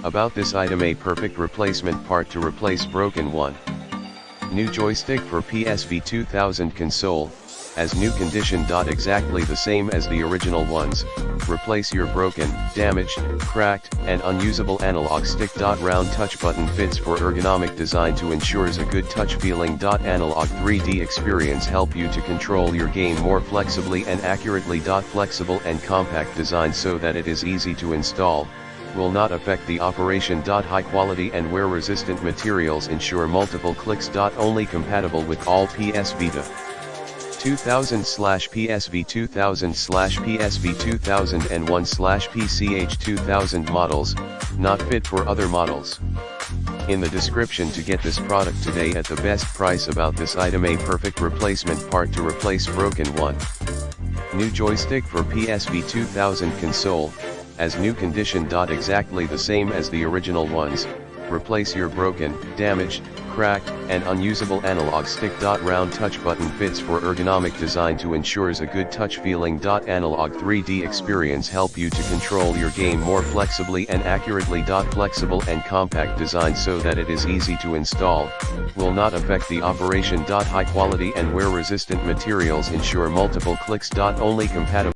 About this item: a perfect replacement part to replace broken one. New joystick for PSV 2000 console, as new condition. Exactly the same as the original ones. Replace your broken, damaged, cracked, and unusable analog stick. Round touch button fits for ergonomic design to ensures a good touch feeling. Analog 3D experience help you to control your game more flexibly and accurately. Flexible and compact design so that it is easy to install, will not affect the operation. High quality and wear resistant materials ensure multiple clicks. Only compatible with all PS Vita 2000/PSV 2000/PSV 2001/PCH 2000 models, not fit for other models. In the description to get this product today at the best price. About this item: a perfect replacement part to replace broken one. New joystick for PSV 2000 console, as new condition. Exactly the same as the original ones. Replace your broken, damaged, cracked, and unusable analog stick. Round touch button fits for ergonomic design to ensures a good touch feeling. Analog 3D experience help you to control your game more flexibly and accurately. Flexible and compact design so that it is easy to install, will not affect the operation. High quality and wear resistant materials ensure multiple clicks. Only compatible